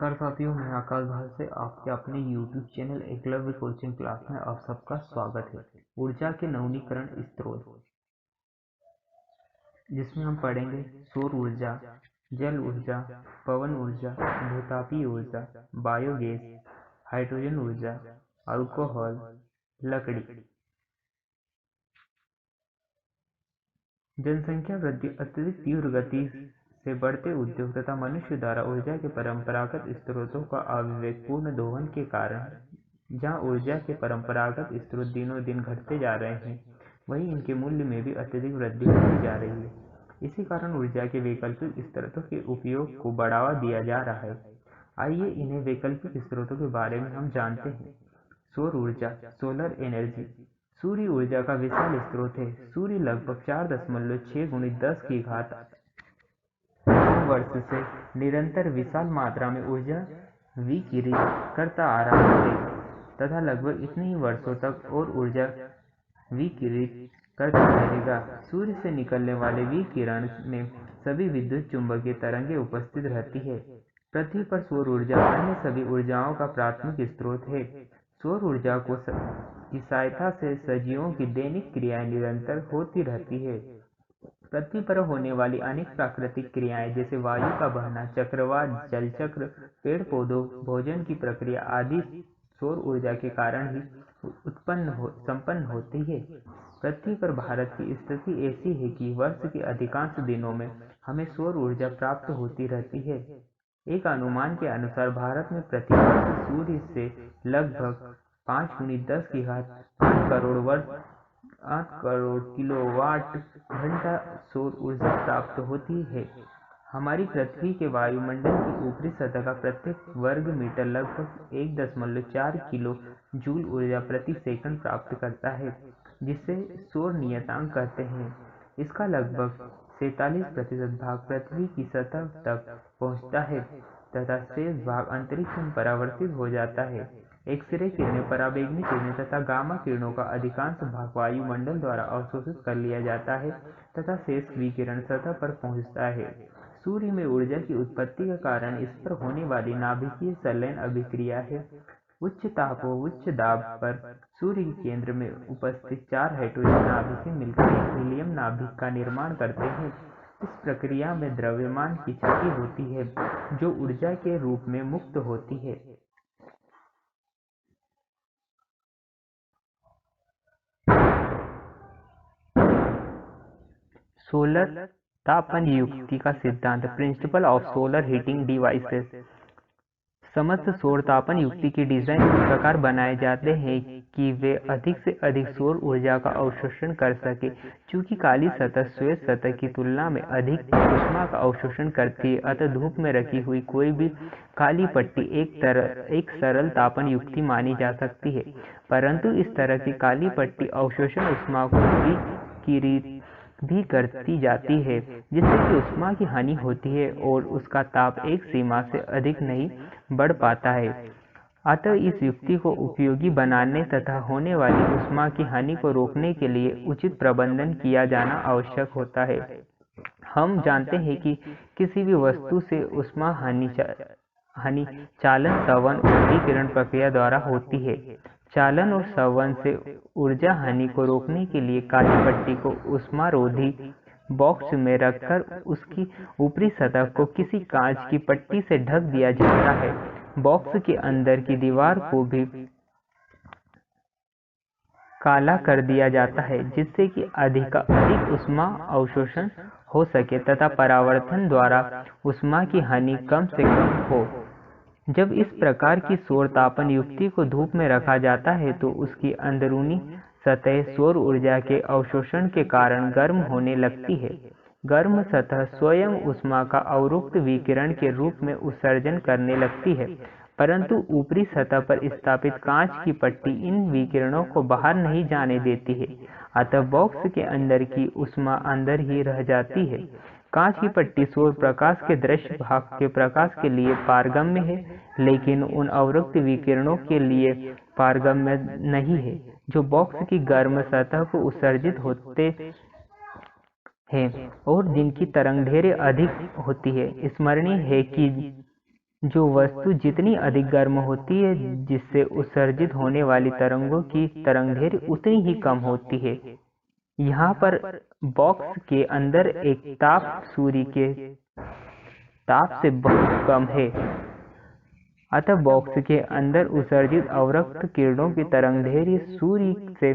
नमस्कार साथियों, मैं आकाश भारत से आपके अपने YouTube channel Eklavya coaching class में आप सबका स्वागत है। ऊर्जा के नवीनीकरण स्रोत, जिसमें हम पढ़ेंगे सौर ऊर्जा, जल ऊर्जा, पवन ऊर्जा, भूतापीय ऊर्जा, बायोगैस, हाइड्रोजन ऊर्जा, अल्कोहल, लकड़ी। जनसंख्या वृद्धि, अत्यधिक तीव्र गति से बढ़ते उद्योग तथा मनुष्य द्वारा ऊर्जा के परंपरागत स्रोतों का अविवेकपूर्ण दोहन के कारण जहां ऊर्जा के परंपरागत स्रोत दिनों दिन घटते जा रहे हैं, वहीं इनके मूल्य में भी अत्यधिक वृद्धि होती जा रही है। इसी कारण ऊर्जा के वैकल्पिक स्रोतों के उपयोग को बढ़ावा दिया जा रहा है। आइए इन्हें वैकल्पिक स्रोतों के बारे में हम जानते हैं। सौर ऊर्जा, सोलर एनर्जी, सूर्य ऊर्जा का विशाल स्रोत है। सूर्य लगभग 4.6 × 10 की घात वर्ष से निरंतर विशाल मात्रा में ऊर्जा विकिरित करता आ रहा है तथा लगभग इतने ही वर्षों तक और ऊर्जा विकिरित करता रहेगा। सूर्य से निकलने वाले विकिरण में सभी विद्युत चुंबकीय तरंगें उपस्थित रहती है। पृथ्वी पर सौर ऊर्जा अन्य सभी ऊर्जाओं का प्राथमिक स्रोत है। सौर ऊर्जा की सहायता से सजीवों की दैनिक क्रियाएं निरंतर होती रहती है। पृथ्वी पर होने वाली अनेक प्राकृतिक क्रियाएं जैसे वायु का बहना, चक्रवात, जल चक्र, पेड़ पौधों, भोजन की प्रक्रिया आदि सौर ऊर्जा के कारण ही संपन्न होती है। पृथ्वी पर भारत की स्थिति ऐसी है कि वर्ष के अधिकांश दिनों में हमें सौर ऊर्जा प्राप्त होती रहती है। एक अनुमान के अनुसार भारत में प्रति वर्ष सूर्य से लगभग 5 × 10 की घात 8 करोड़ किलोवाट घंटा सौर ऊर्जा प्राप्त होती है। हमारी पृथ्वी के वायुमंडल की ऊपरी सतह का प्रत्येक वर्ग मीटर लगभग 1.4 किलो जूल ऊर्जा प्रति सेकंड प्राप्त करता है, जिसे सौर नियतांक कहते हैं। इसका लगभग 47% भाग पृथ्वी की सतह तक पहुंचता है तथा शेष भाग अंतरिक्ष में परावर्तित हो जाता है। एक्स-रे किरणें, पराबैंगनी किरणें तथा गामा किरणों का अधिकांश भाग वायुमंडल द्वारा अवशोषित कर लिया जाता है तथा शेष विकिरण सतह पर पहुंचता है। सूर्य में ऊर्जा की उत्पत्ति का कारण इस पर होने वाली नाभिकीय संलयन अभिक्रिया है। उच्च ताप व उच्च दाब पर सूर्य के केंद्र में उपस्थित 4 हाइड्रोजन नाभिकें मिलकर एक हीलियम नाभिक का निर्माण करते हैं। इस प्रक्रिया में द्रव्यमान की क्षति होती है, जो ऊर्जा के रूप में मुक्त होती है। सोलर तापन युक्ति का सिद्धांत, principle of solar heating devices. समस्त सौर तापन युक्ति की डिजाइन इस प्रकार बनाए जाते हैं कि वे अधिक से अधिक सौर ऊर्जा का अवशोषण कर सके। चूंकि काली सतह श्वेत सतह की तुलना में अधिक ऊष्मा का अवशोषण करती है, अतः धूप में रखी हुई कोई भी काली पट्टी एक सरल तापन युक्ति मानी जा सकती है। परंतु इस तरह की काली पट्टी अवशोषण ऊष्मा को विकिरित भी करती जाती है, जिससे कि ऊष्मा की हानि होती है और उसका ताप एक सीमा से अधिक नहीं बढ़ पाता है। अतः इस युक्ति को उपयोगी बनाने तथा होने वाली ऊष्मा की हानि को रोकने के लिए उचित प्रबंधन किया जाना आवश्यक होता है। हम जानते हैं कि किसी भी वस्तु से ऊष्मा हानि चालन, संवहन और विकिरण प्रक्रिया द्वारा होती है। चालन और संवहन से ऊर्जा हानि को रोकने के लिए काली पट्टी को ऊष्मारोधी बॉक्स में रखकर उसकी ऊपरी सतह को किसी कांच की पट्टी से ढक दिया जाता है। बॉक्स के अंदर की दीवार को भी काला कर दिया जाता है, जिससे कि अधिक ऊष्मा अवशोषण हो सके तथा परावर्तन द्वारा ऊष्मा की हानि कम से कम हो। जब इस प्रकार की सौर तापन युक्ति को धूप में रखा जाता है तो उसकी अंदरूनी सतह सौर ऊर्जा के अवशोषण के कारण गर्म होने लगती है। गर्म सतह स्वयं ऊष्मा का अवरुक्त विकिरण के रूप में उत्सर्जन करने लगती है, परंतु ऊपरी सतह पर स्थापित कांच की पट्टी इन विकिरणों को बाहर नहीं जाने देती है। अतः बॉक्स के अंदर की ऊष्मा अंदर ही रह जाती है। कांच की पट्टी सौर प्रकाश के दृश्य भाग के प्रकाश के लिए पारगम्य है, लेकिन उन अवरुक्त विकिरणों के लिए पारगम्य नहीं है, जो बॉक्स की गर्म सतह को उत्सर्जित होते हैं और जिनकी तरंगदैर्घ्य अधिक होती है। स्मरणीय है कि जो वस्तु जितनी अधिक गर्म होती है, जिससे उत्सर्जित होने वाली तरंगों की तरंगदैर्घ्य उतनी ही कम होती है। यहाँ पर बॉक्स के अंदर एक ताप सूर्य के ताप से बहुत कम है, अतः बॉक्स के अंदर उत्सर्जित अवरक्त किरणों की तरंगदैर्घ्य सूर्य से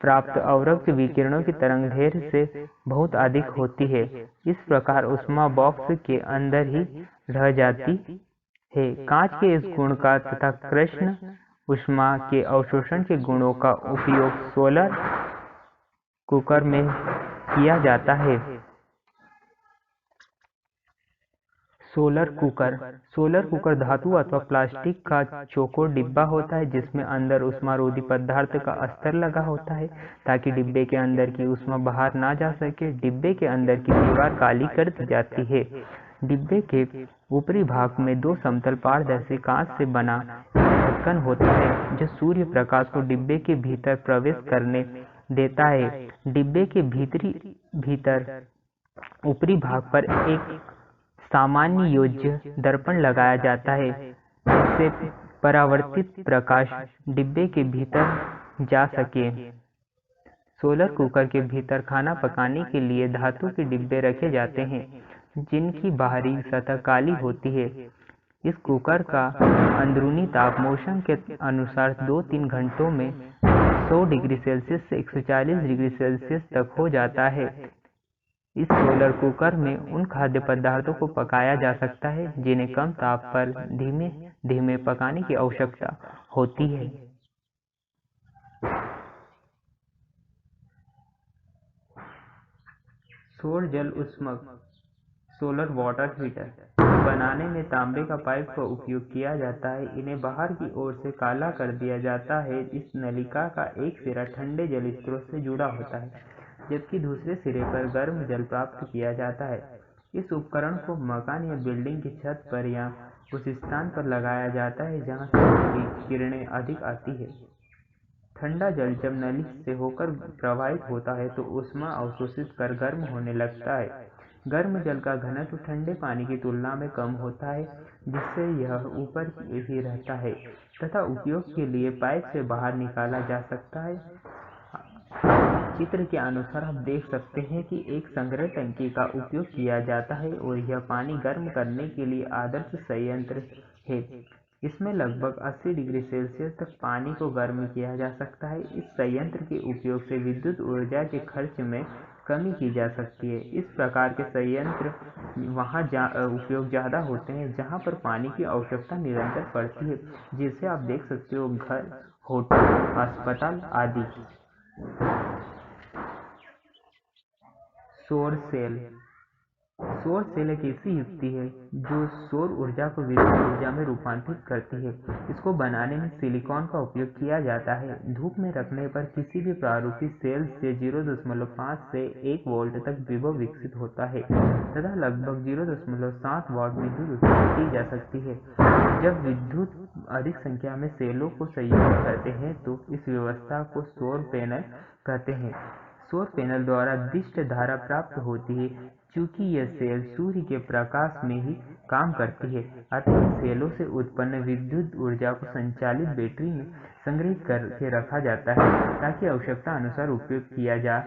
प्राप्त अवरक्त विकिरणों की तरंगदैर्घ्य से बहुत अधिक होती है। इस प्रकार ऊष्मा बॉक्स के अंदर ही रह जाती है। कांच के इस गुण का तथा कृष्ण ऊष्मा के अवशोषण के गुणों का उपयोग सोलर कुकर में किया जाता है। सोलर कुकर धातु अथवा प्लास्टिक का चौकोर डिब्बा होता है, जिसमें अंदर ऊष्मारोधी पदार्थ का अस्तर लगा होता है ताकि डिब्बे के अंदर की ऊष्मा बाहर ना जा सके। डिब्बे के अंदर की दीवार काली कर दी जाती है। डिब्बे के ऊपरी भाग में दो समतल पारदर्शी कांच से बना ढक्कन होता है, जो सूर्य प्रकाश को डिब्बे के भीतर प्रवेश करने देता है। डिब्बे के भीतर ऊपरी भाग पर एक सामान्य योज्य दर्पण लगाया जाता है, जिससे परावर्तित प्रकाश डिब्बे के भीतर जा सके। सोलर कुकर के भीतर खाना पकाने के लिए धातु के डिब्बे रखे जाते हैं, जिनकी बाहरी सतह काली होती है। इस कुकर का अंदरूनी ताप मौसम के अनुसार 2-3 घंटों में 100 डिग्री सेल्सियस से 140 डिग्री सेल्सियस तक हो जाता है। इस सोलर कुकर में उन खाद्य पदार्थों को पकाया जा सकता है जिन्हें कम ताप पर धीमे धीमे पकाने की आवश्यकता होती है। सौर जल ऊष्मक सोलर वाटर हीटर बनाने में तांबे का पाइप का उपयोग किया जाता है। इन्हें बाहर की ओर से काला कर दिया जाता है। इस नलिका का एक सिरा ठंडे जल स्रोत से जुड़ा होता है, जबकि दूसरे सिरे पर गर्म जल प्राप्त किया जाता है। इस उपकरण को मकान या बिल्डिंग की छत पर या उस स्थान पर लगाया जाता है जहां सूर्य की किरणें अधिक आती है। ठंडा जल जब नली से होकर प्रवाहित होता है तो ऊष्मा अवशोषित कर गर्म होने लगता है। गर्म जल का घनत्व ठंडे पानी की तुलना में कम होता है, जिससे यह ऊपर ही रहता है तथा उपयोग के लिए पाइप से बाहर निकाला जा सकता है। चित्र के अनुसार आप देख सकते हैं कि एक संग्रह टंकी का उपयोग किया जाता है और यह पानी गर्म करने के लिए आदर्श संयंत्र है। इसमें लगभग 80 डिग्री सेल्सियस तक पानी को गर्म किया जा सकता है। इस संयंत्र के उपयोग से विद्युत ऊर्जा के खर्च में कमी की जा सकती है। इस प्रकार के संयंत्र वहाँ उपयोग ज़्यादा होते हैं जहाँ पर पानी की आवश्यकता निरंतर पड़ती है, जिसे आप देख सकते हो घर, होटल, अस्पताल आदि। सौर सेल एक ऐसी युक्ति है जो सौर ऊर्जा को विद्युत ऊर्जा में रूपांतरित करती है। इसको बनाने में सिलिकॉन का उपयोग किया जाता है। धूप में रखने पर किसी भी प्रारूपी सेल से 0.5 से 1 वोल्ट तक विभव विकसित होता है तथा लगभग 0.7 वाट विद्युत उत्पन्न की जा सकती है। जब विद्युत अधिक संख्या में सेलों को संयुक्त करते हैं तो इस व्यवस्था को सौर पैनल कहते हैं। सौर पैनल द्वारा दिष्ट धारा प्राप्त होती है। चूंकि यह सेल सूर्य के प्रकाश में ही काम करती है, अतः इन सेलों से उत्पन्न विद्युत ऊर्जा को संचालित बैटरी में संग्रहित करके रखा जाता है ताकि आवश्यकता अनुसार उपयोग किया जा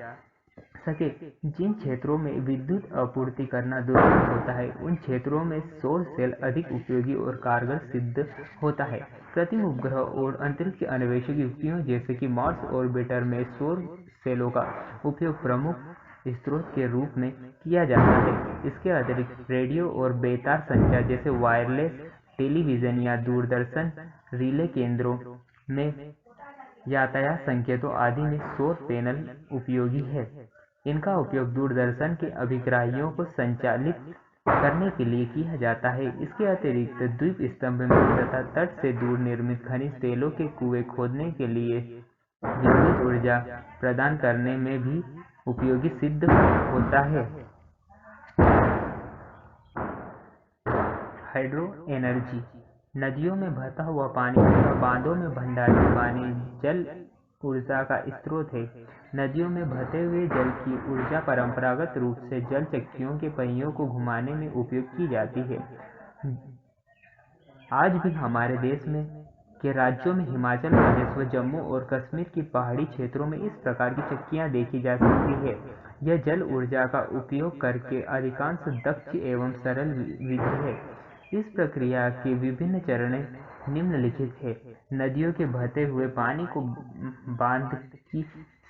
सके। जिन क्षेत्रों में विद्युत आपूर्ति करना दुर्लभ होता है, उन क्षेत्रों में सौर सेल अधिक उपयोगी और कारगर सिद्ध होता है। कृत्रिम उपग्रह और अंतरिक्ष अन्वेषक युक्तियों जैसे कि मार्स ऑर्बिटर में सौर सेलों का उपयोग प्रमुख स्रोत के रूप में किया जाता है। इसके अतिरिक्त रेडियो और बेतार संचार जैसे वायरलेस टेलीविजन या दूरदर्शन रिले केंद्रों में यातायात संकेतों आदि में सौर पैनल उपयोगी है। इनका उपयोग दूरदर्शन के अभिग्राहियों को संचालित करने के लिए किया जाता है। इसके अतिरिक्त द्वीप स्तंभ में तथा तट से दूर निर्मित खनिज तेलों के कुएं खोदने के लिए विद्युत ऊर्जा प्रदान करने में भी उपयोगी सिद्ध होता है। हाइड्रो एनर्जी नदियों में बहता हुआ पानी तथा बांधों में भंडारित पानी जल ऊर्जा का स्रोत है। नदियों में बहते हुए जल की ऊर्जा परंपरागत रूप से जल चक्कियों के पहियों को घुमाने में उपयोग की जाती है। आज भी हमारे देश में के राज्यों में हिमाचल प्रदेश व जम्मू और कश्मीर की पहाड़ी क्षेत्रों में इस प्रकार की चक्कियां देखी जा सकती है। यह जल ऊर्जा का उपयोग करके अधिकांश दक्ष एवं सरल विधि है। इस प्रक्रिया के विभिन्न चरण निम्नलिखित है। नदियों के बहते हुए पानी को बांध की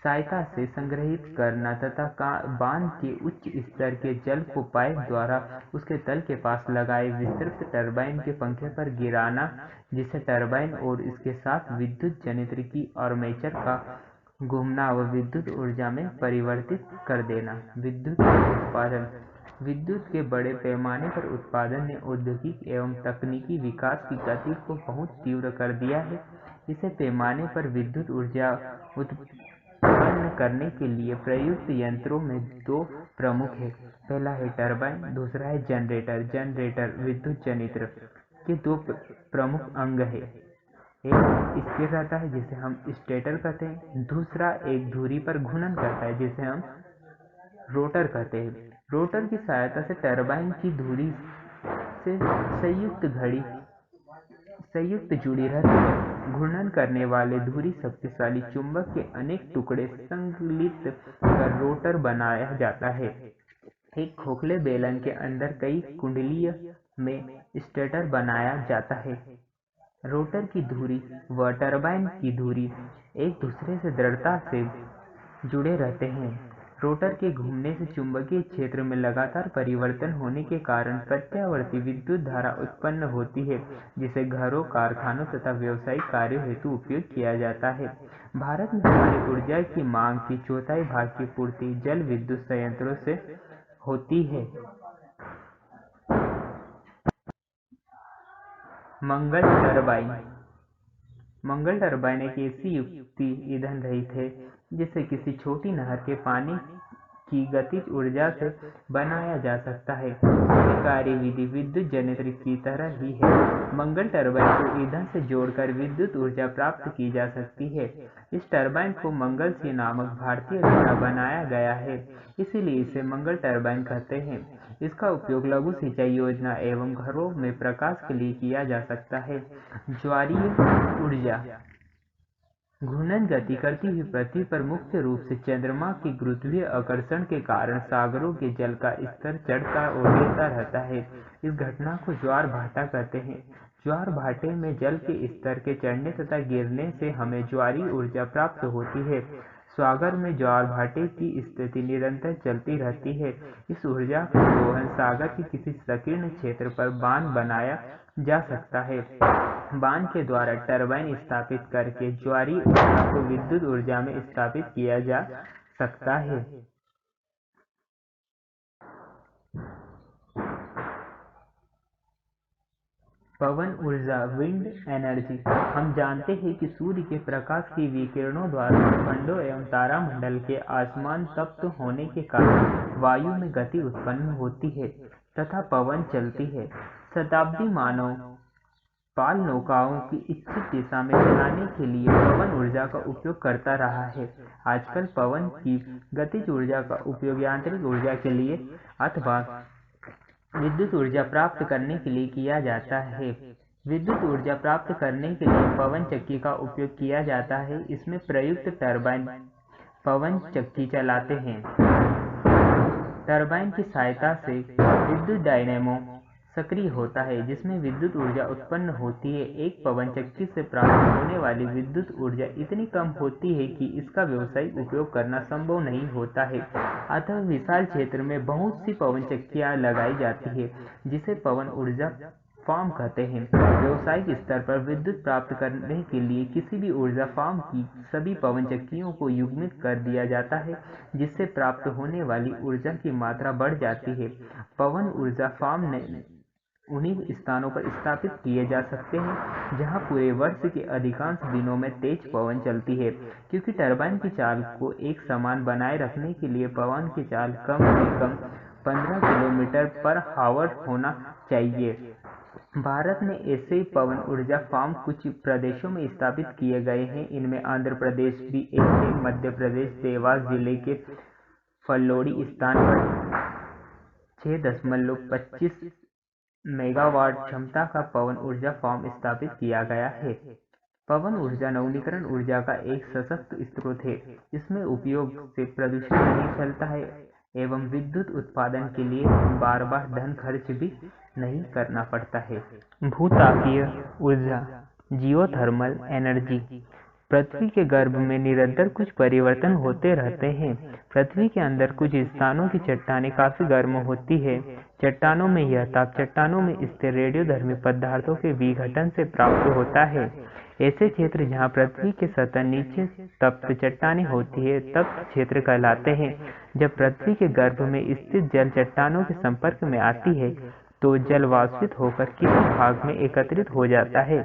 सहायता से संग्रहित करना तथा बांध के उच्च स्तर के जल को पाइप द्वारा उसके तल के पास लगाए विस्तृत टरबाइन के पंखे पर गिराना, जिसे टरबाइन और इसके साथ विद्युत जनरेटर की आर्मेचर का घूमना व विद्युत ऊर्जा में परिवर्तित कर देना। विद्युत उत्पादन। विद्युत के बड़े पैमाने पर उत्पादन ने औद्योगिक एवं तकनीकी विकास की गति को बहुत तीव्र कर दिया है। इसे पैमाने पर विद्युत ऊर्जा उत्पन्न करने के लिए प्रयुक्त यंत्रों में दो प्रमुख है। पहला है टरबाइन, दूसरा है जनरेटर। जनरेटर विद्युत जनरेटर के दो प्रमुख अंग है। एक स्थिर रहता है जिसे हम स्टेटर कहते हैं, दूसरा एक धुरी पर घूर्णन करता है जिसे हम रोटर कहते हैं। रोटर की सहायता से टरबाइन की धुरी से संयुक्त जुड़ी रहती है। घूर्णन करने वाले धुरी शक्तिशाली चुंबक के अनेक टुकड़े संकलित कर रोटर बनाया जाता है। एक खोखले बेलन के अंदर कई कुंडलियों में स्टेटर बनाया जाता है। रोटर की धुरी व टरबाइन की धुरी एक दूसरे से दृढ़ता से जुड़े रहते हैं। रोटर के घूमने से चुंबकीय क्षेत्र में लगातार परिवर्तन होने के कारण प्रत्यावर्ती विद्युत धारा उत्पन्न होती है, जिसे घरों, कारखानों तथा व्यावसायिक कार्यों हेतु उपयोग किया जाता है। भारत में हमारी ऊर्जा की मांग की चौथाई भाग की पूर्ति जल विद्युत संयंत्रों से होती है। मंगल टरबाइन। मंगल टरबाइन एक ऐसी युक्ति ईंधन रहित है जिसे किसी छोटी नहर के पानी की गतिज ऊर्जा से बनाया जा सकता है। इसकी कार्यविधि विद्युत जनरेटर की तरह ही है। मंगल टरबाइन को ईंधन से जोड़कर विद्युत ऊर्जा प्राप्त की जा सकती है। इस टरबाइन को मंगल सिंह नामक भारतीय द्वारा बनाया गया है, इसीलिए इसे मंगल टरबाइन कहते हैं। इसका उपयोग लघु सिंचाई योजना एवं घरों में प्रकाश के लिए किया जा सकता है। ज्वारीय ऊर्जा। घूर्णन गति करती हुई पृथ्वी पर मुख्य रूप से चंद्रमा के गुरुत्वीय आकर्षण के कारण सागरों के जल का स्तर चढ़ता और गिरता रहता है। इस घटना को ज्वार भाटा कहते हैं। ज्वार भाटे में जल के स्तर के चढ़ने तथा गिरने से हमें ज्वारीय ऊर्जा प्राप्त होती है। सागर में ज्वार भाटे की स्थिति निरंतर चलती रहती है। इस ऊर्जा का दोहन सागर के किसी संकीर्ण क्षेत्र पर बांध बनाया जा सकता है। बांध के द्वारा टरबाइन स्थापित करके ज्वारीय ऊर्जा को विद्युत ऊर्जा में स्थापित किया जा सकता है। पवन ऊर्जा, विंड एनर्जी। हम जानते हैं कि सूर्य के प्रकाश की विकिरणों द्वारा भूखंडों एवं तारामंडल के आसमान तप्त होने के कारण वायु में गति उत्पन्न होती है तथा पवन चलती है। शताब्दी मानव पाल नौकाओं की इच्छित दिशा में चलाने के लिए पवन ऊर्जा का उपयोग करता रहा है। आजकल पवन की गतिज ऊर्जा का उपयोग यांत्रिक ऊर्जा के लिए अथवा विद्युत ऊर्जा प्राप्त करने के लिए किया जाता है। विद्युत ऊर्जा प्राप्त करने के लिए पवन चक्की का उपयोग किया जाता है। इसमें प्रयुक्त टरबाइन पवन चक्की चलाते हैं। टरबाइन की सहायता से विद्युत डायनेमो सक्रिय होता है, जिसमें विद्युत ऊर्जा उत्पन्न होती है। एक पवन चक्की से प्राप्त होने वाली विद्युत ऊर्जा इतनी कम होती है कि इसका व्यावसायिक उपयोग करना संभव नहीं होता है, अतः विशाल क्षेत्र में बहुत सी पवन चक्कियां लगाई जाती है, जिसे पवन ऊर्जा फार्म कहते हैं। व्यावसायिक स्तर पर विद्युत प्राप्त करने के लिए किसी भी ऊर्जा फार्म की सभी पवन चक्कियों को युग्मित कर दिया जाता है, जिससे प्राप्त होने वाली ऊर्जा की मात्रा बढ़ जाती है। पवन ऊर्जा फार्म उन्हीं स्थानों पर स्थापित किए जा सकते हैं जहां पूरे वर्ष के अधिकांश दिनों में तेज पवन चलती है, क्योंकि टरबाइन की चाल को एक समान बनाए रखने के लिए पवन की चाल कम से कम 15 किलोमीटर पर आवर होना चाहिए। भारत में ऐसे ही पवन ऊर्जा फार्म कुछ प्रदेशों में स्थापित किए गए हैं। इनमें आंध्र प्रदेश भी एक है। मध्य प्रदेश देवास जिले के फल्लोड़ी स्थान पर 6.25 मेगावाट क्षमता का पवन ऊर्जा फार्म स्थापित किया गया है। पवन ऊर्जा नवीकरण ऊर्जा का एक सशक्त स्रोत है। इसमें उपयोग से प्रदूषण नहीं फैलता है एवं विद्युत उत्पादन के लिए बार बार धन खर्च भी नहीं करना पड़ता है। भूतापीय ऊर्जा, जियोथर्मल एनर्जी। पृथ्वी के गर्भ में निरंतर कुछ परिवर्तन होते रहते हैं। पृथ्वी के अंदर कुछ स्थानों की चट्टानें काफी गर्म होती है। चट्टानों में यह ताप चट्टानों में स्थिर रेडियोधर्मी पदार्थों के विघटन से प्राप्त होता है। ऐसे क्षेत्र जहाँ पृथ्वी के सतह नीचे तप्त चट्टानें होती है तप्त क्षेत्र कहलाते हैं। जब पृथ्वी के गर्भ में स्थित जल चट्टानों के संपर्क में आती है तो जल वाष्पित होकर किसी भाग में एकत्रित हो जाता है।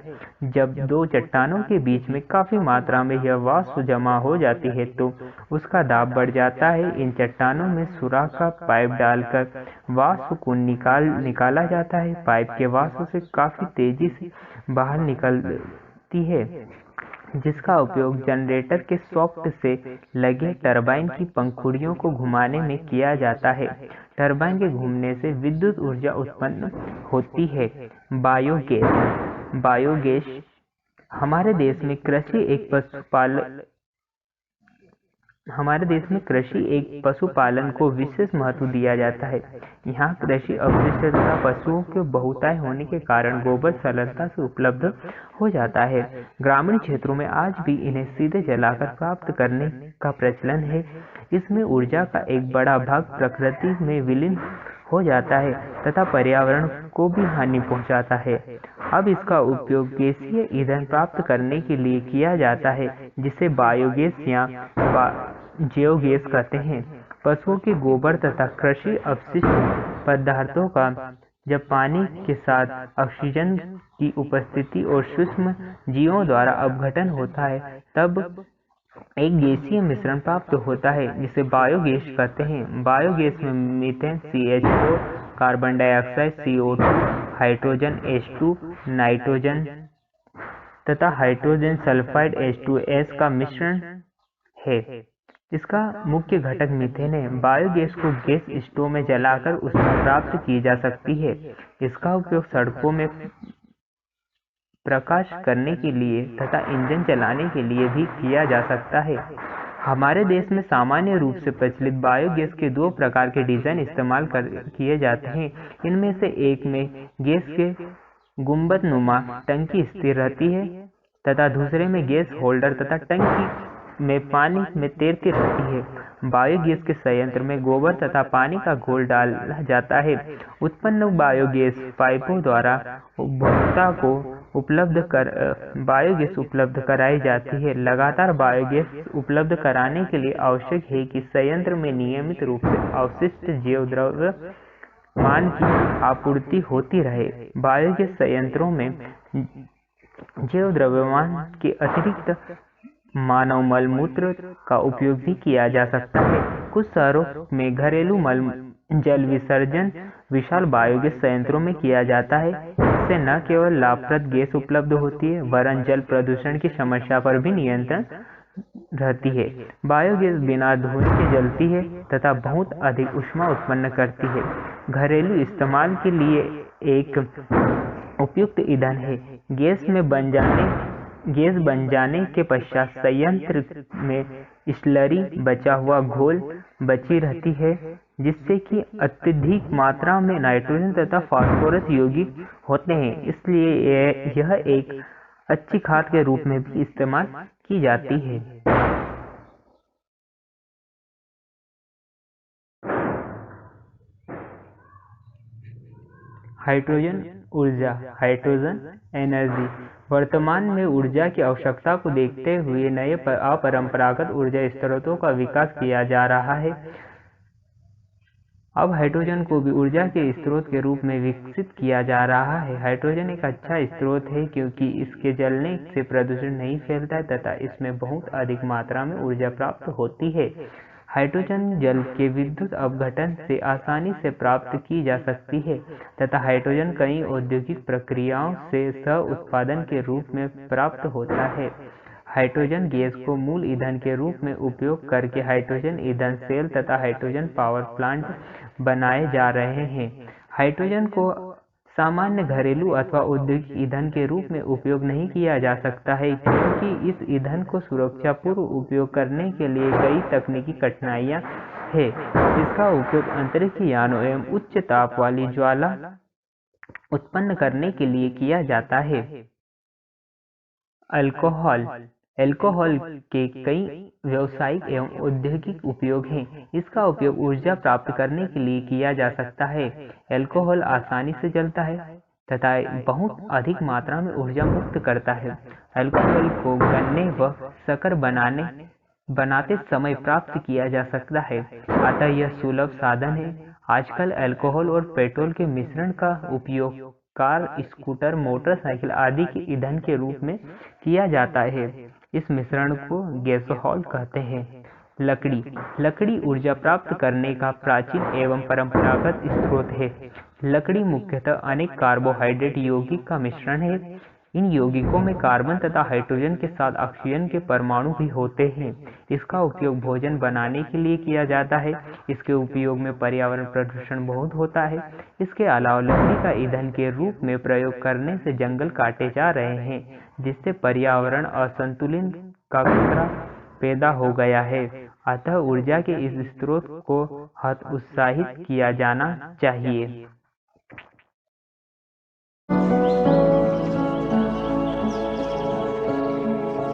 जब दो चट्टानों के बीच में काफी मात्रा में यह वाष्प जमा हो जाती है तो उसका दाब बढ़ जाता है। इन चट्टानों में सुराख का पाइप डालकर वाष्प को निकाला जाता है। पाइप के वाष्प से काफी तेजी से बाहर निकलती है, जिसका उपयोग जनरेटर के शाफ्ट से लगे टरबाइन की पंखुड़ियों को घुमाने में किया जाता है। टरबाइन के घूमने से विद्युत ऊर्जा उत्पन्न होती है। बायोगैस। बायोगैस हमारे देश में कृषि एक पशुपालन को विशेष महत्व दिया जाता है। यहाँ कृषि अपशिष्ट तथा पशुओं के बहुताय होने के कारण गोबर सरलता से उपलब्ध हो जाता है। ग्रामीण क्षेत्रों में आज भी इन्हें सीधे जलाकर प्राप्त करने का प्रचलन है। इसमें ऊर्जा का एक बड़ा भाग प्रकृति में विलीन हो जाता है तथा पर्यावरण को भी हानि पहुंचाता है। अब इसका उपयोग गैसीय ईंधन प्राप्त करने के लिए किया जाता है, जिसे बायोगैस या जियोगैस कहते हैं। पशुओं के गोबर तथा कृषि अपशिष्ट पदार्थों का जब पानी के साथ ऑक्सीजन की उपस्थिति और सूक्ष्म जीवों द्वारा अपघटन होता है तब एक गैसीय मिश्रण प्राप्त होता है, जिसे बायोगैस कहते हैं। बायोगैस में methane CH4, carbon dioxide CO2, hydrogen H2, nitrogen तथा हाइड्रोजन सल्फाइड H2S का मिश्रण है। इसका मुख्य घटक मीथेन है। बायोगैस को गैस स्टोव में जलाकर ऊष्मा प्राप्त की जा सकती है। इसका उपयोग सड़कों में प्रकाश करने के लिए तथा इंजन चलाने के लिए भी किया जा सकता है। हमारे देश में सामान्य रूप से प्रचलित बायोगैस के दो प्रकार के डिजाइन इस्तेमाल किए जाते हैं। इनमें से एक में गैस के गुंबदनुमा टंकी स्थिर रहती है तथा दूसरे में गैस होल्डर तथा टंकी में पानी में तैरती रहती है। बायोगैस के संयंत्र में गोबर तथा पानी का घोल डाला जाता है। उत्पन्न बायोगैस पाइपों द्वारा उपभोक्ता को बायोगैस उपलब्ध कराई जाती है। लगातार बायोगैस उपलब्ध कराने के लिए आवश्यक है कि संयंत्र में नियमित रूप से अवशिष्ट जैव द्रव्यमान की आपूर्ति होती रहे। बायोगैस संयंत्रों में जैव द्रव्यमान के अतिरिक्त मानव मल मूत्र का उपयोग भी किया जा सकता है। कुछ शहरों में घरेलू मल जल विसर्जन विशाल बायोगैस संयंत्रों में किया जाता है। इससे न केवल लाभप्रद गैस उपलब्ध होती है वरन जल प्रदूषण की समस्या पर भी नियंत्रण रहती है। बायोगैस बिना धुएं के जलती है तथा बहुत अधिक ऊष्मा उत्पन्न करती है। घरेलू इस्तेमाल के लिए एक उपयुक्त ईंधन है। गैस बन जाने के पश्चात संयंत्र में स्लरी बचा हुआ घोल बची रहती है, जिससे कि अत्यधिक मात्रा में नाइट्रोजन तथा फास्फोरस यौगिक होते हैं। इसलिए यह एक अच्छी खाद के रूप में भी इस्तेमाल की जाती है। हाइड्रोजन ऊर्जा, हाइड्रोजन एनर्जी। वर्तमान में ऊर्जा की आवश्यकता को देखते हुए नए अपरंपरागत ऊर्जा स्रोतों का विकास किया जा रहा है। अब हाइड्रोजन को भी ऊर्जा के स्रोत के रूप में विकसित किया जा रहा है। हाइड्रोजन एक अच्छा स्रोत है क्योंकि इसके जलने से प्रदूषण नहीं फैलता है तथा इसमें बहुत अधिक मात्रा में ऊर्जा प्राप्त होती है। हाइड्रोजन जल के विद्युत अपघटन से आसानी से प्राप्त की जा सकती है तथा हाइड्रोजन कई औद्योगिक प्रक्रियाओं से सह उत्पादन के रूप में प्राप्त होता है। हाइड्रोजन गैस को मूल ईंधन के रूप में उपयोग करके हाइड्रोजन ईंधन सेल तथा हाइड्रोजन पावर प्लांट बनाए जा रहे हैं। हाइड्रोजन को सामान्य घरेलू अथवा औद्योगिक ईंधन के रूप में उपयोग नहीं किया जा सकता है, क्योंकि इस ईंधन को सुरक्षापूर्व उपयोग करने के लिए कई तकनीकी कठिनाइयां हैं। इसका उपयोग अंतरिक्ष यानों एवं उच्च ताप वाली ज्वाला उत्पन्न करने के लिए किया जाता है। अल्कोहल अल्कोहल के कई व्यावसायिक एवं औद्योगिक उपयोग हैं। इसका उपयोग ऊर्जा प्राप्त करने के लिए किया जा सकता है। अल्कोहल आसानी से जलता है तथा बहुत अधिक मात्रा में ऊर्जा मुक्त करता है। अल्कोहल को गन्ने व शक्कर बनाते समय प्राप्त किया जा सकता है, अतः यह सुलभ साधन है। आजकल अल्कोहल और पेट्रोल के मिश्रण का उपयोग कार, स्कूटर, मोटरसाइकिल आदि के ईंधन के रूप में किया जाता है। इस मिश्रण को गैसोहॉल कहते हैं। लकड़ी ऊर्जा प्राप्त करने का प्राचीन एवं परंपरागत स्रोत है। लकड़ी मुख्यतः अनेक कार्बोहाइड्रेट यौगिक का मिश्रण है। इन यौगिकों में कार्बन तथा हाइड्रोजन के साथ ऑक्सीजन के परमाणु भी होते हैं। इसका उपयोग भोजन बनाने के लिए किया जाता है। इसके उपयोग में पर्यावरण प्रदूषण बहुत होता है। इसके अलावा लकड़ी का ईंधन के रूप में प्रयोग करने से जंगल काटे जा रहे हैं, जिससे पर्यावरण असंतुलन का खतरा पैदा हो गया है। अतः ऊर्जा के इस स्रोत को हतोत्साहित किया जाना चाहिए।